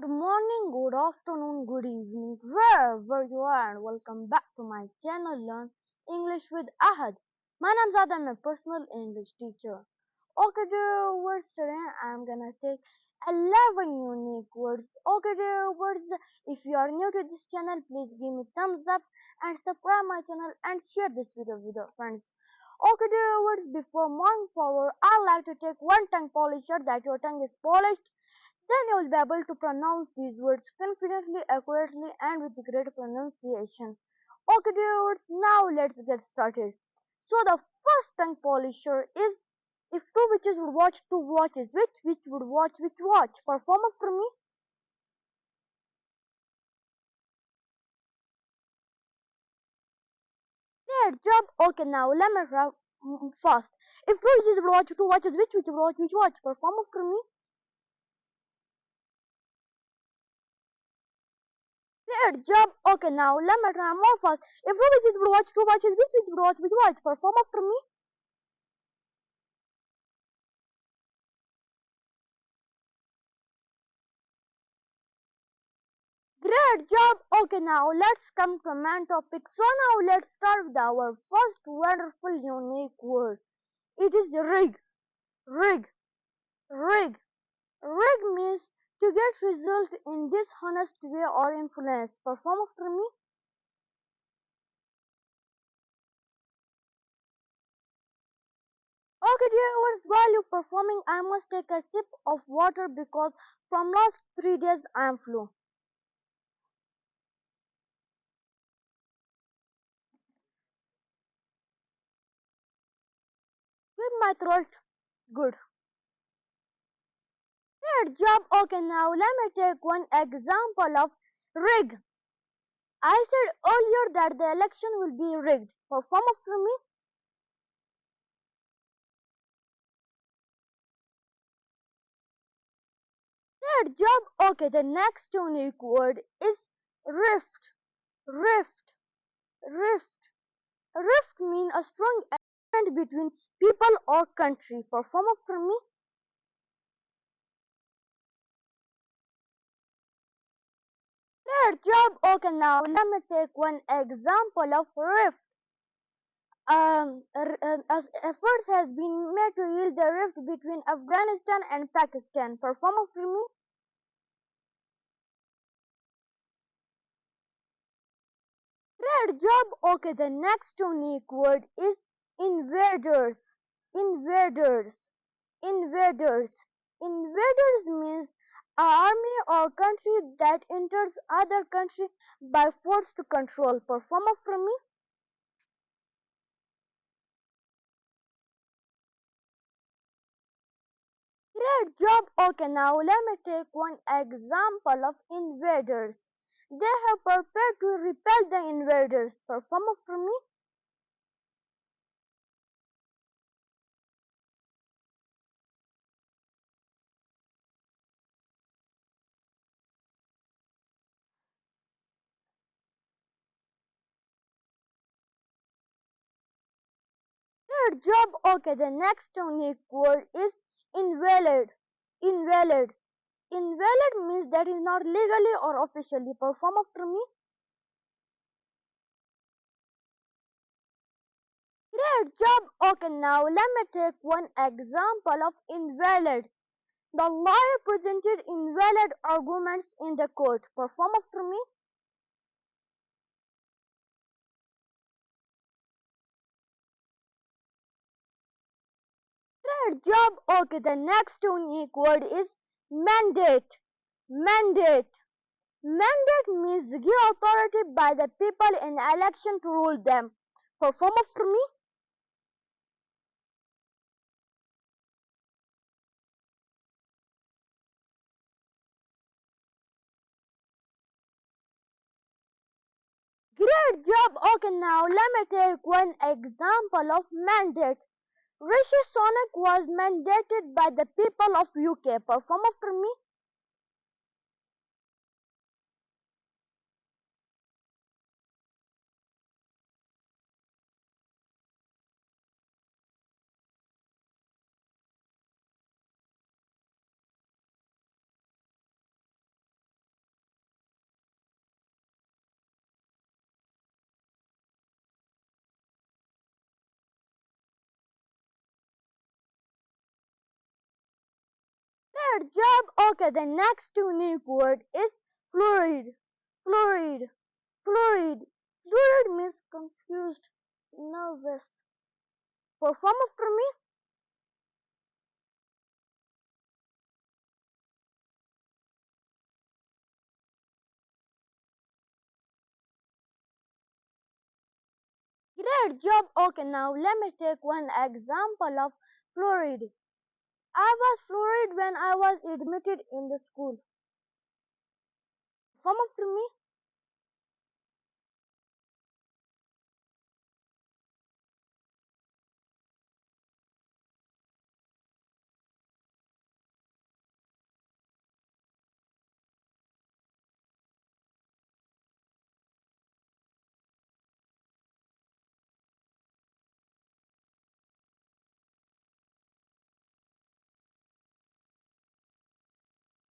Good morning, good afternoon, good evening, wherever you are, and welcome back to my channel Learn English with Ahad. My name is Ahad, I'm a personal English teacher. Okay, dear words, today I'm gonna take 11 unique words. Okay, dear words, if you are new to this channel, please give me thumbs up and subscribe my channel and share this video with your friends. Okay, dear words, before moving forward, I like to take one tongue polisher that your tongue is polished, then you will be able to pronounce these words confidently, accurately, and with great pronunciation. Okay, dear words, now let's get started. So the first tongue polisher is if two witches would watch two watches, which witch would watch which watch? Perform after me. Great job. Okay, now let me try fast. If two witches would watch two watches, which witch would watch which watch? Perform after me. Great job. Okay, now let me try more fast. If two witches would watch two watches, which witch would watch which watch? Perform after me. Great job. Okay, now let's come to main topic. So now let's start with our first wonderful unique word. It is rig. Rig. Rig. Rig means to get result in dishonest way or influence. Perform after me. Okay, dear viewers, while you performing, I must take a sip of water because from last 3 days I am flu. With my throat good. Great job. Okay, now let me take one example of rig. I said earlier that the election will be rigged. Perform after me. Great job. Okay, the next unique word is rift. Rift. Rift. Rift means a strong agreement between people or country. Perform after me. Great job. Okay, now let me take one example of rift. As efforts has been made to heal the rift between Afghanistan and Pakistan. Perform after me. Great job. Okay, the next unique word is invaders. Invaders. Invaders. Invaders means an army or country that enters other country by force to control. Perform after me. Great job. Okay, now let me take one example of invaders. They have prepared to repel the invaders. Perform after me. Good job. Okay, the next unique word is invalid. Invalid. Invalid means that is not legally or officially. Perform after me. Great job. Okay, now let me take one example of invalid. The lawyer presented invalid arguments in the court. Perform after me. Great job. Okay, the next unique word is mandate. Mandate. Mandate means give authority by the people in election to rule them. Perform after me. Great job. Okay, now let me take one example of mandate. Rishi Sunak was mandated by the people of UK. Perform after me. Great job. Okay, the next unique word is fluid. Fluid. Fluid. Fluid means confused, nervous. Perform after me. Great job. Okay, now let me take one example of fluid. I was fluid when I was admitted in the school. Perform after me.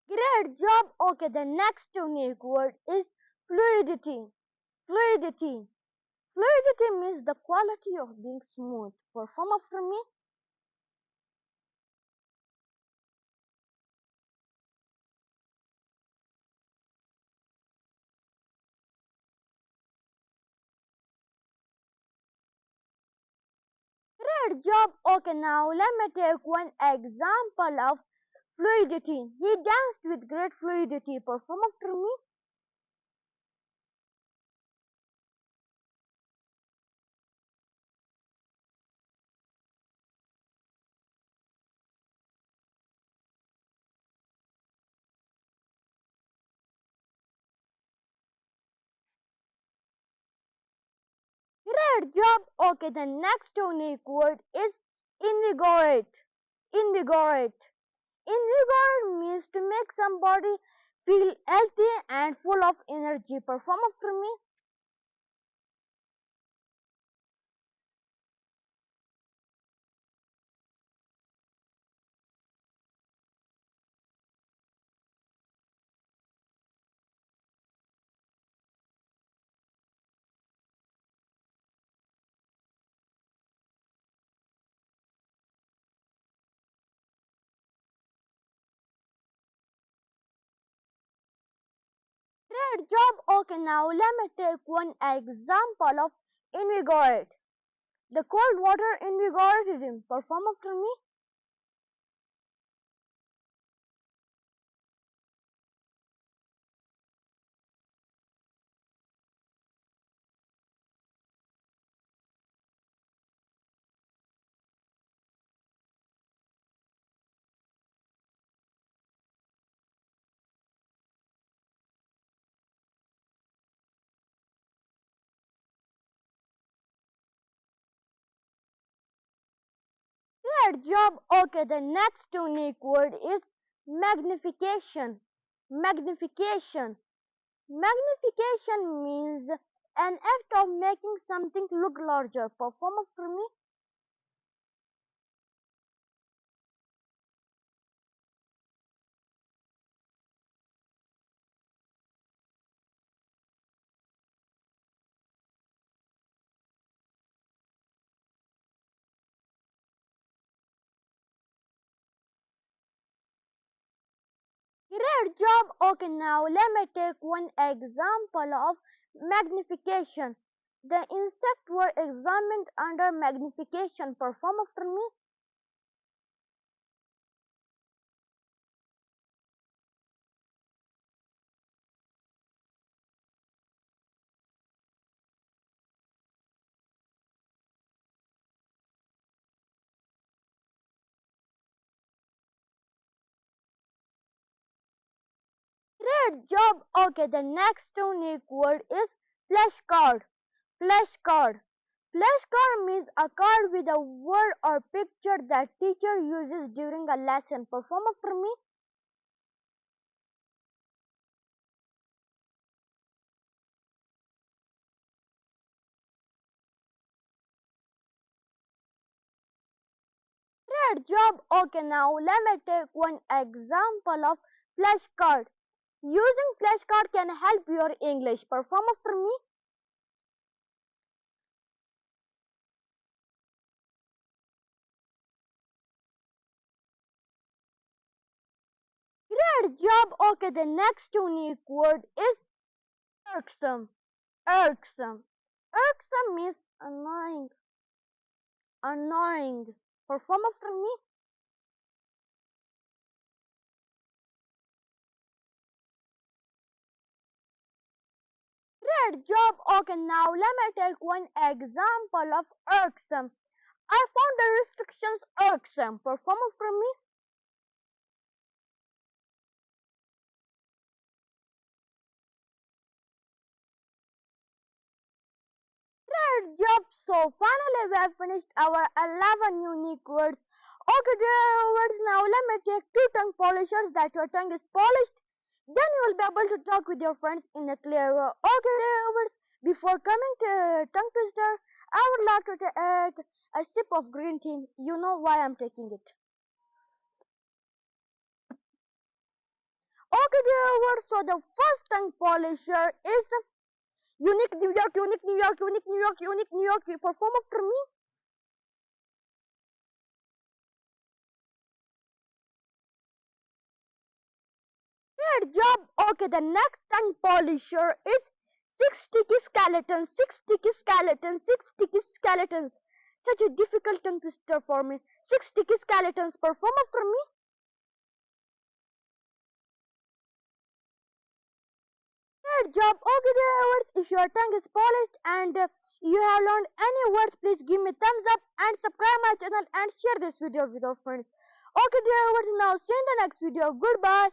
Great job. Okay, the next unique word is fluidity. Fluidity. Fluidity means the quality of being smooth. Perform after me. Great job. Okay, now let me take one example of fluidity. He danced with great fluidity. Perform after me. Great job. Okay, the next unique word is invigorate. Invigorate. Invigorate means to make somebody feel healthy and full of energy. Perform after me. Great job. Okay, now let me take one example of invigorate. The cold water invigorated him. Perform after me. Great job. Okay, the next unique word is magnification. Magnification. Magnification means an act of making something look larger. Perform after me. Great job. Okay, now let me take one example of magnification. The insects were examined under magnification. Perform after me. Great job. Okay, the next unique word is flashcard. Flashcard. Flashcard means a card with a word or picture that teacher uses during a lesson. Perform after me. Great job. Okay, now let me take one example of flashcard. Using flashcard can help your English. Perform after me. Great job. Okay, the next unique word is irksome. Irksome. Irksome means annoying. Annoying. Perform after me. Great job. Okay, now let me take one example of irksome. I found the restrictions irksome. Perform after me. Great job. So finally we have finished our 11 unique words. Okay, dear words, now let me take two tongue polishers that your tongue is polished. Then you will be able to talk with your friends in a clear way. Okay, dear words, before coming to tongue twister, I would like to take a sip of green tea. You know why I'm taking it. Okay, dear words, so the first tongue polisher is unique New York, unique New York, unique New York, unique New York. You perform after me. Great job. Okay, the next tongue polisher is six sticky skeletons, six sticky skeletons, six sticky skeletons. Such a difficult tongue twister for me. Six sticky skeletons. Perform after me. Great job. Okay, dear words. If your tongue is polished and you have learned any words, please give me thumbs up and subscribe my channel and share this video with your friends. Okay, dear words. Now see you in the next video. Goodbye.